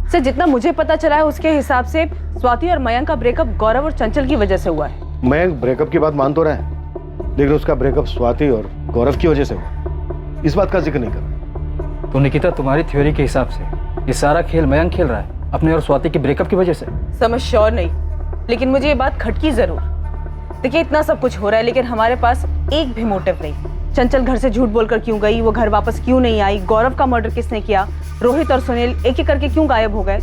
सर जितना मुझे पता चला है उसके हिसाब से स्वाति और मयंक का ब्रेकअप गौरव और चंचल की वजह से हुआ है। मयंक ब्रेकअप की बात मान तो रहा है, लेकिन उसका ब्रेकअप स्वाति और गौरव की वजह से हुआ, इस बात का जिक्र नहीं कर रहा। तो निकिता, तुम्हारी थ्योरी के हिसाब से ये सारा खेल मयंक खेल रहा है अपने और स्वाति के ब्रेकअप की वजह से? समझ श्योर नहीं, लेकिन मुझे ये बात खटकी जरूर। देखिए इतना सब कुछ हो रहा है लेकिन हमारे पास एक भी मोटिव नहीं। चंचल घर से झूठ बोलकर क्यों गई, वो घर वापस क्यों नहीं आई, गौरव का मर्डर किसने किया, रोहित और सुनील एक एक करके क्यों गायब हो गए।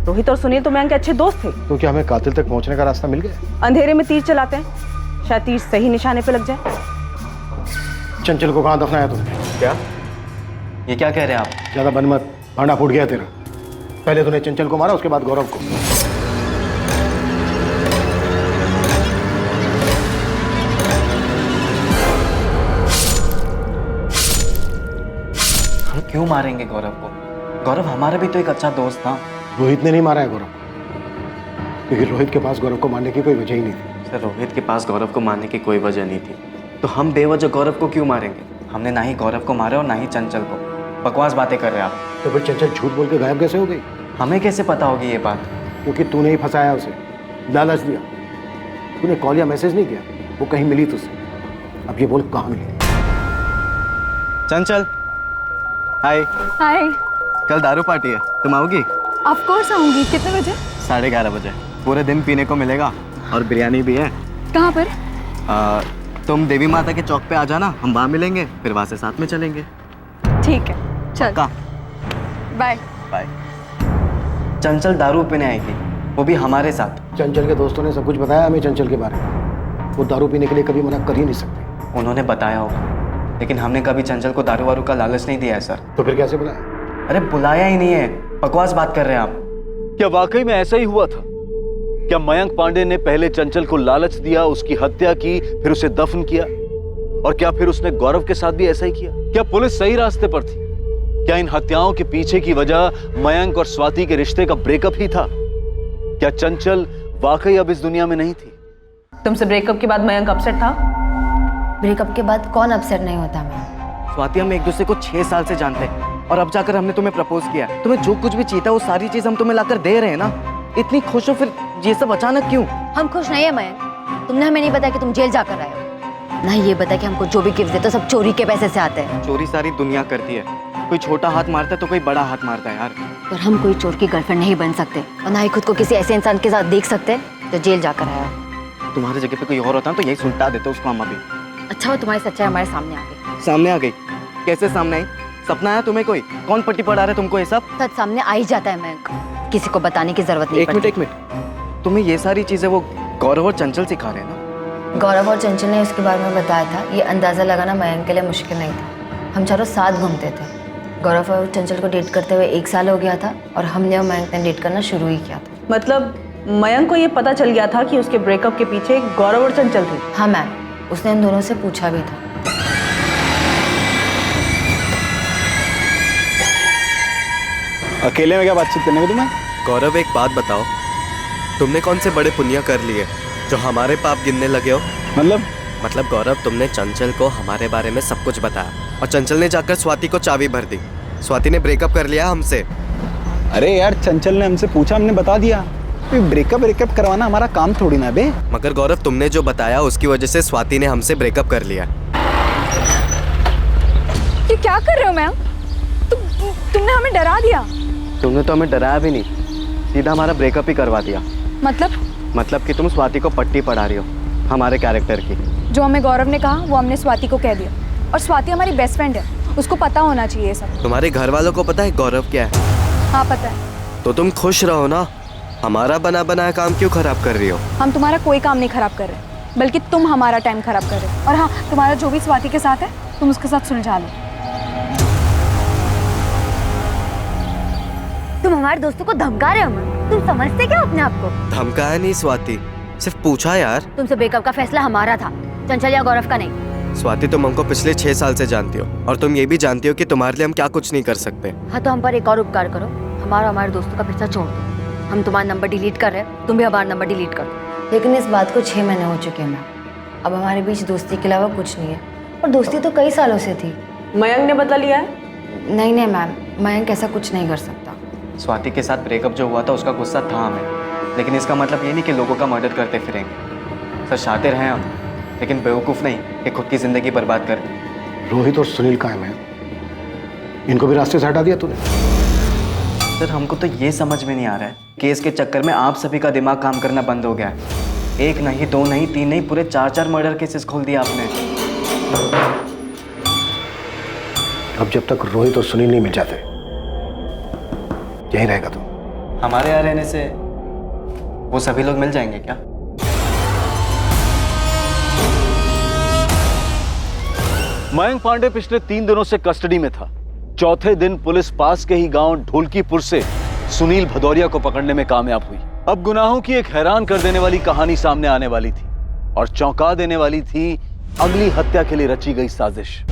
रोहित और सुनील तो मयंक के अच्छे दोस्त थे। तो क्या हमें कातिल तक पहुंचने का रास्ता मिल गया? अंधेरे में तीर चलाते हैं, शायद तीर सही निशाने पे लग जाए। चंचल को कहाँ दफनाया तुमने? क्या ये क्या कह रहे हैं आप? ज्यादा बन मत, भांडा फूट गया तेरा। पहले तूने चंचल को मारा, उसके बाद गौरव को। हम क्यों मारेंगे गौरव को? गौरव हमारा भी तो एक अच्छा दोस्त था। रोहित ने नहीं मारा है गौरव को, क्योंकि रोहित के पास गौरव को मारने की कोई वजह ही नहीं थी। सर रोहित के पास गौरव को मारने की कोई वजह नहीं थी, तो हम बेवजह गौरव को क्यों मारेंगे? हमने ना ही गौरव को मारा और ना ही चंचल को। बकवास बातें कर रहे हैं आप। तो फिर चंचल झूठ बोल के गायब कैसे हो गई? हमें कैसे पता होगी ये बात? क्योंकि तूने ही फंसाया उसे, लालच दिया। तूने कॉल या मैसेज नहीं किया, वो कहीं मिली तुझसे। अब ये बोल कहाँ मिली? चंचल हाय। हाय। कल दारू पार्टी है, तुम आओगी? ऑफ कोर्स आऊंगी। कितने बजे? 11:30 बजे। पूरे दिन पीने को मिलेगा और बिरयानी भी है। कहाँ पर? तुम देवी माता के चौक पे आ जाना, हम वहाँ मिलेंगे, फिर वहाँ से साथ में चलेंगे। ठीक है चल। Bye bye. चंचल दारू पीने आएगी, वो भी हमारे साथ। चंचल के दोस्तों ने सब कुछ बताया हमें चंचल के बारे में। वो दारू पीने के लिए कभी मना कर ही नहीं सकते। उन्होंने बताया होगा, लेकिन हमने कभी चंचल को दारू वारू का लालच नहीं दिया है सर। तो फिर कैसे बुलाया? अरे बुलाया ही नहीं है, बकवास बात कर रहे हैं आप। क्या वाकई में ऐसा ही हुआ था? क्या मयंक पांडे ने पहले चंचल को लालच दिया, उसकी हत्या की, फिर उसे दफन किया? और क्या फिर उसने गौरव के साथ भी ऐसा ही किया? क्या पुलिस सही रास्ते पर थी? क्या इन हत्याओं के पीछे की वजह मयंक और स्वाति के रिश्ते का ब्रेकअप ही था? क्या चंचल वाकई अब इस दुनिया में नहीं थी? तुमसे ब्रेकअप के बाद मयंक अपसेट था? ब्रेकअप के बाद कौन अपसेट नहीं होता मैं? स्वाति हम एक दूसरे को 6 साल से जानते हैं और अब जाकर हमने तुम्हें प्रपोज किया। तुम्हें जो कुछ भी चाहिए था वो सारी चीज हम तुम्हें लाकर दे रहे हैं ना। इतनी खुश हो, फिर ये सब अचानक क्यों? हम खुश नहीं है मयंक। तुमने हमें नहीं बताया कि तुम जेल जाकर आए हो, ना ये बताया कि हमको जो भी गिफ्ट देते हो सब चोरी के पैसे से आते हैं। चोरी सारी दुनिया करती है, कोई छोटा हाथ मारता है तो कोई बड़ा हाथ मारता है यार। पर हम कोई चोर की गर्लफ्रेंड नहीं बन सकते और ना ही खुद को किसी ऐसे इंसान के साथ देख सकते जो जेल जाकर आया। तुम्हारी जगह पे कोई और होता ना तो यही सुलटा देते उसको हम अभी। अच्छा हो तुम्हारी सच्चाई हमारे सामने आ गई। सामने आ गई? कैसे सामने आई? सपना आया तुम्हें? कोई कौन पट्टी पढ़ा रहा है तुमको ये सब? सच सामने आ ही जाता है मयंक, किसी को बताने की जरूरत नहीं पड़ती। एक मिनट, तुम्हें ये सारी चीजें वो गौरव और चंचल सिखा रहे हैं ना? गौरव और चंचल ने उसके बारे में बताया था। ये अंदाजा लगाना मयंक के लिए मुश्किल नहीं था। हम चारों साथ घूमते थे। गौरव और चंचल को डेट करते हुए 1 साल हो गया था और हमने और मयंक ने डेट करना शुरू ही किया था। मतलब मयंक को ये पता चल गया था कि उसके ब्रेकअप के पीछे गौरव और चंचल थे? हाँ मैम, उसने इन दोनों से पूछा भी था। अकेले में क्या बातचीत करने में तुम्हें? गौरव एक बात बताओ, तुमने कौन से बड़े पुण्य कर लिए जो हमारे पाप गिनने लगे हो? मतलब गौरव, तुमने चंचल को हमारे बारे में सब कुछ बताया और चंचल ने जाकर स्वाति को चाबी भर दी। स्वाति ने ब्रेकअप कर लिया हमसे। अरे यार, चंचल ने हमसे पूछा, हमने बता दिया। ब्रेकअप करवाना हमारा काम थोड़ी ना बे। मगर गौरव, तुमने जो बताया उसकी वजह से स्वाति ने हमसे ब्रेकअप कर लिया। ये क्या कर रहे हो मैम? तुमने हमें डरा दिया। तुमने तो हमें डराया भी नहीं, सीधा हमारा ब्रेकअप ही करवा दिया। मतलब कि तुम स्वाति को पट्टी पढ़ा रही हो हमारे कैरेक्टर की। जो हमें गौरव ने कहा वो हमने स्वाति को कह दिया, और स्वाति हमारी बेस्ट फ्रेंड है, उसको पता होना चाहिए ये सब। तुम्हारे घर वालों को पता है गौरव क्या है? हाँ पता है। तो तुम खुश रहो ना, हमारा बना बनाया काम क्यों खराब कर रही हो? हम तुम्हारा कोई काम नहीं खराब कर रहे, बल्कि तुम हमारा टाइम खराब कर रहे हो। और हाँ, तुम्हारा जो भी स्वाति के साथ है तुम उसके साथ सुलझा लो। तुम हमारे दोस्तों को धमका रहे हो मैम? तुम समझते क्या अपने आप को? धमकाया नहीं स्वाति, सिर्फ पूछा यार। तुमसे ब्रेकअप का फैसला हमारा था, चंचल या गौरव का नहीं। स्वाति, तुम हमको पिछले 6 साल से जानती हो और तुम ये भी जानती हो कि तुम्हारे लिए हम क्या कुछ नहीं कर सकते। हाँ तो हम पर एक और उपकार करो, हमारे दोस्तों का पीछा छोड़ दो। हम तुम्हारा नंबर डिलीट कर रहे हैं, तुम भी हमारा नंबर डिलीट कर दो। लेकिन इस बात को 6 महीने हो चुके हैं मैम। अब हमारे बीच दोस्ती के अलावा कुछ नहीं है, और दोस्ती तो कई सालों से थी। मयंक ने बदला लिया है? नहीं मैम, मयंक ऐसा कुछ नहीं कर सकता। स्वाति के साथ ब्रेकअप जो हुआ था उसका गुस्सा था हमें, लेकिन इसका मतलब ये नहीं कि लोगों का मर्डर करते फिरेंगे। सर शातिर हैं हम, लेकिन बेवकूफ़ नहीं कि खुद की जिंदगी बर्बाद कर दी। रोहित और सुनील कायम है, इनको भी रास्ते से हटा दिया तूने। सर हमको तो ये समझ में नहीं आ रहा है, केस के चक्कर में आप सभी का दिमाग काम करना बंद हो गया है। एक नहीं, दो नहीं, तीन नहीं, पूरे 4 मर्डर केसेस खोल दिया आपने। अब जब तक रोहित और सुनील नहीं मिल जाते यहीं रहेगा तो। हमारे यहाँ रहने से वो सभी लोग मिल जाएंगे क्या? मयंक पांडे पिछले 3 दिनों से कस्टडी में था। चौथे दिन पुलिस पास के ही गांव ढोलकीपुर से सुनील भदौरिया को पकड़ने में कामयाब हुई। अब गुनाहों की एक हैरान कर देने वाली कहानी सामने आने वाली थी और चौंका देने वाली थी अगली हत्या के लिए रची गई साजिश।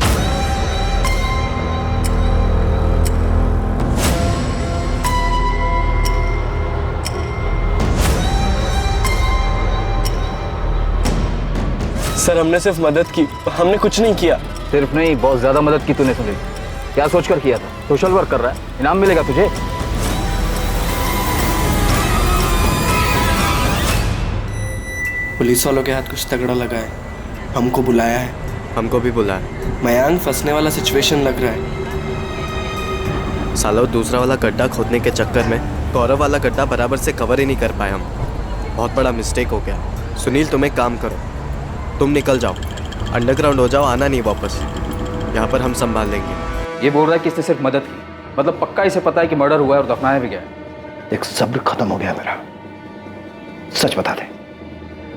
सर हमने सिर्फ मदद की, हमने कुछ नहीं किया। सिर्फ नहीं, बहुत ज्यादा मदद की तूने सुनील। क्या सोचकर किया था? सोशल वर्क कर रहा है, इनाम मिलेगा तुझे। पुलिस वालों के हाथ कुछ तगड़ा लगा है, हमको बुलाया है। हमको भी बुलाया। मयांक फंसने वाला सिचुएशन लग रहा है। सालों दूसरा वाला गड्ढा खोदने के चक्कर में गौरव वाला गड्ढा बराबर से कवर ही नहीं कर पाए हम। बहुत बड़ा मिस्टेक हो गया। सुनील तुम एक काम करो, तुम निकल जाओ, अंडरग्राउंड हो जाओ, आना नहीं वापस। यहाँ पर हम संभाल लेंगे। ये बोल रहा है कि इसने सिर्फ मदद की, मतलब पक्का इसे पता है कि मर्डर हुआ है और दफनाया भी गया है। एक सब्र खत्म हो गया मेरा। सच बता दे,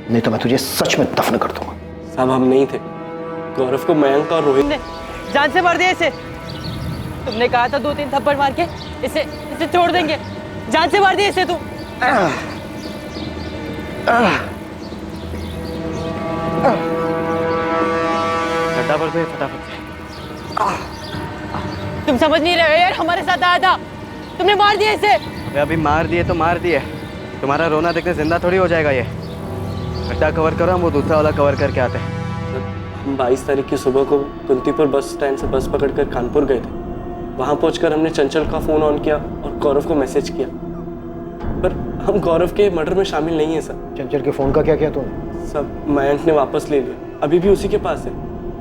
नहीं तो मैं तुझे सच में दफन कर दूंगा। साहब हम नहीं थे, गौरव को मयंक और रोहित ने जान से मार दिया इसे। तुमने कहा था 2-3 थप्पड़ मार के इसे छोड़ देंगे। जान से मार दिया इसे तू। गड्ढा भर दे फटाफट से। तुम समझ नहीं रहे यार, हमारे साथ आया था, तुमने मार दिया इसे। अभी मार दिए तो मार दिए, तुम्हारा रोना देखते जिंदा थोड़ी हो जाएगा ये। गड्ढा कवर करो, हम वो दूसरा वाला कवर करके आते हैं। हम 22 तारीख की सुबह को कुंतीपुर बस स्टैंड से बस पकड़कर कानपुर गए थे। वहाँ पहुंचकर हमने चंचल का फ़ोन ऑन किया और गौरव को मैसेज किया, पर हम गौरव के मर्डर में शामिल नहीं है सर। चंचल के फ़ोन का क्या किया तुमने? सब मयंक ने वापस ले लिया, अभी भी उसी के पास है।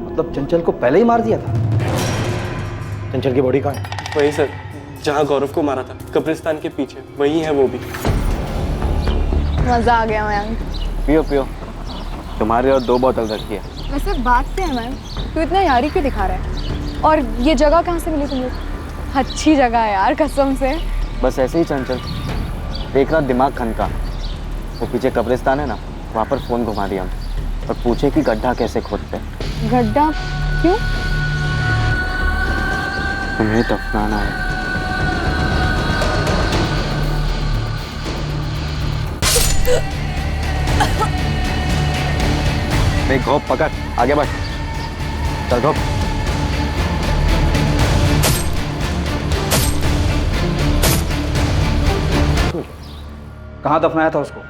मतलब चंचल को पहले ही मार दिया था? चंचल की बॉडी कहाँ है? वही सर, जहाँ गौरव को मारा था, कब्रिस्तान के पीछे, वही है वो भी। मजा आ गया मयंक। पियो पियो, तुम्हारे और 2 बोतल रखी है। वैसे बात क्या है मैम, तू इतना यारी क्यों दिखा रहा है? और ये जगह कहाँ से मिली तुम्हें? अच्छी जगह है यार, कसम से। बस ऐसे ही चंचल देख रहा, दिमाग खनका। वो पीछे कब्रिस्तान है ना, वहाँ पर फ़ोन घुमा दिया हम और पूछे कि गड्ढा कैसे खोदते हैं। गड्ढा क्यों? तुम्हें दफनाना है। घोप पकड़, आगे बढ़, चल घोप। कहाँ दफनाया था उसको?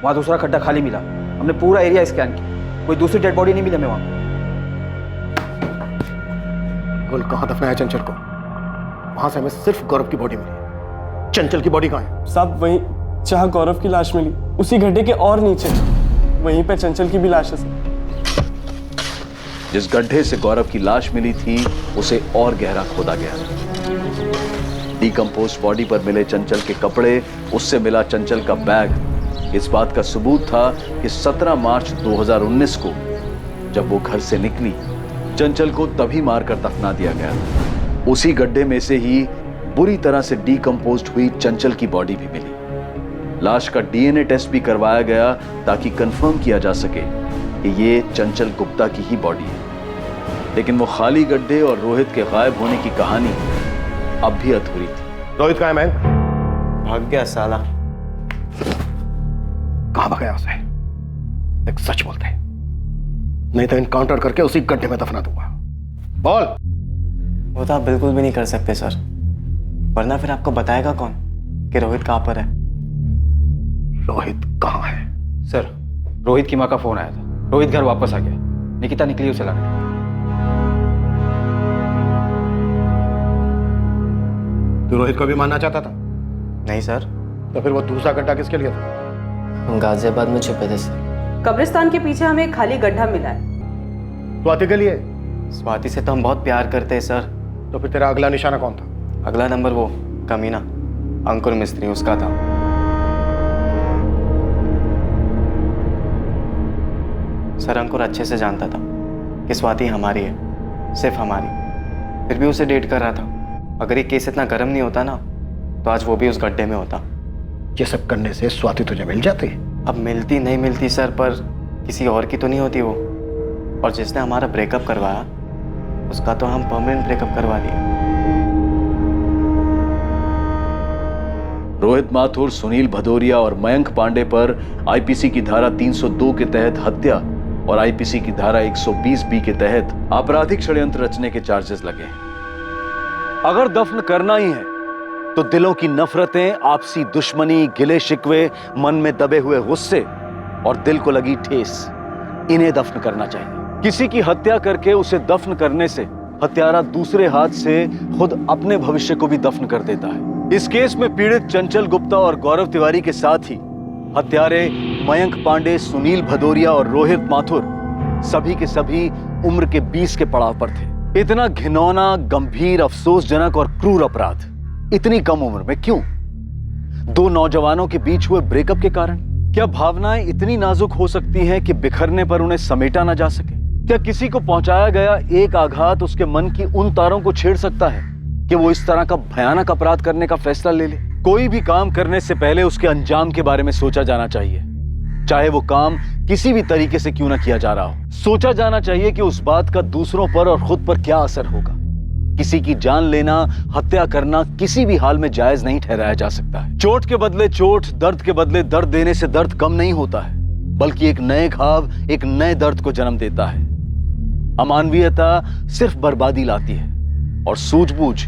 वहाँ दूसरा खड्डा खाली मिला, हमने पूरा एरिया स्कैन किया, कोई दूसरी डेड बॉडी नहीं मिली हमें वहाँ। बोल कहाँ दफनाया चंचल को? वहां से हमें सिर्फ गौरव की बॉडी मिली। चंचल की बॉडी कहाँ है? सब वहीं जहाँ गौरव की लाश मिली, उसी गड्ढे के और नीचे, वहीं पे चंचल की भी लाश है। जिस गड्ढे से गौरव की लाश मिली थी उसे और गहरा खोदा गया। डिकम्पोस्ट बॉडी पर मिले चंचल के कपड़े, उससे मिला चंचल का बैग, इस बात का सबूत था कि 17 मार्च 2019 को जब वो घर से निकली, चंचल को तभी मारकर दफना दिया गया। उसी गड्ढे में से ही बुरी तरह से डिकम्पोस्ट हुई चंचल की बॉडी भी मिली। लाश का डीएनए टेस्ट भी करवाया गया ताकि कंफर्म किया जा सके कि ये चंचल गुप्ता की ही बॉडी है। लेकिन वो खाली गड्ढे और रोहित के गायब होने की कहानी अब भी अधूरी थी। रोहित कहाँ है मैन? भाग गया साला। कहाँ भगाया उसे? एक सच बोलते, नहीं तो इनकाउंटर करके उसी गड्ढे में दफना दूंगा। बोल। वो तो आप बिल्कुल भी नहीं कर सकते सर, वरना फिर आपको बताएगा कौन कि रोहित कहाँ पर है? रोहित कहाँ है? सर, रोहित की माँ का फोन आया था, रोहित घर वापस आ गया, निकिता निकली उसे लाने। तू रोहित को भी मारना चाहता था? नहीं सर। तो फिर वो दूसरा गड्ढा किसके लिए था? हम गाजियाबाद में छुपे थे सर। कब्रिस्तान के पीछे हमें एक खाली गड्ढा मिला है। स्वाति के लिए? स्वाति से तो हम बहुत प्यार करते हैं सर। तो फिर तेरा अगला निशाना कौन था? अगला नंबर वो कमीना अंकुर मिस्त्री, उसका था। सर अंकुर अच्छे से जानता था कि स्वाति हमारी है, सिर्फ हमारी, फिर भी उसे डेट कर रहा था। अगर ये केस इतना गर्म नहीं होता ना तो आज वो भी उस गड्ढे में होता। ये सब करने से स्वाति तुझे मिल जाती? अब मिलती नहीं मिलती सर, पर किसी और की तो नहीं होती वो। और जिसने हमारा ब्रेकअप करवाया उसका तो हम परमानेंट ब्रेकअप करवा दिए। रोहित माथुर, सुनील भदौरिया और मयंक पांडे पर आईपीसी की धारा 302 के तहत हत्या और आईपीसी की धारा 120 बी के तहत आपराधिक षड्यंत्र रचने के चार्जेस लगे हैं। अगर दफन करना ही है तो दिलों की नफरतें, आपसी दुश्मनी, गिले शिकवे, मन में दबे हुए गुस्से और दिल को लगी ठेस, इन्हें दफन करना चाहिए। किसी की हत्या करके उसे दफन करने से हत्यारा दूसरे हाथ से खुद अपने भविष्य को भी दफन कर देता है। इस केस में पीड़ित चंचल गुप्ता और गौरव तिवारी के साथ ही हत्यारे मयंक पांडे, सुनील भदौरिया और रोहित माथुर सभी के सभी उम्र के 20 के पड़ाव पर थे। इतना घिनौना, गंभीर, अफसोसजनक और क्रूर अपराध इतनी कम उम्र में क्यों? दो नौजवानों के बीच हुए ब्रेकअप के कारण? क्या भावनाएं इतनी नाजुक हो सकती हैं कि बिखरने पर उन्हें समेटा ना जा सके? क्या किसी को पहुंचाया गया एक आघात उसके मन की उन तारों को छेड़ सकता है कि वो इस तरह का भयानक अपराध करने का फैसला ले ले? कोई भी काम करने से पहले उसके अंजाम के बारे में सोचा जाना चाहिए, चाहे वो काम किसी भी तरीके से क्यों ना किया जा रहा हो। सोचा जाना चाहिए कि उस बात का दूसरों पर और खुद पर क्या असर होगा। किसी की जान लेना, हत्या करना किसी भी हाल में जायज नहीं ठहराया जा सकता है। चोट के बदले चोट, दर्द के बदले दर्द देने से दर्द कम नहीं होता है, बल्कि एक नए घाव एक नए दर्द को जन्म देता है। अमानवीयता सिर्फ बर्बादी लाती है और सूझबूझ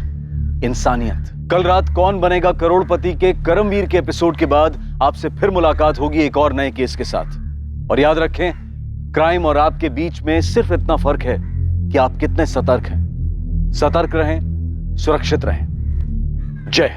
इंसानियत। कल रात कौन बनेगा करोड़पति के करमवीर के एपिसोड के बाद आपसे फिर मुलाकात होगी एक और नए केस के साथ। और याद रखें, क्राइम और आपके बीच में सिर्फ इतना फर्क है कि आप कितने सतर्क हैं। सतर्क रहें, सुरक्षित रहें। जय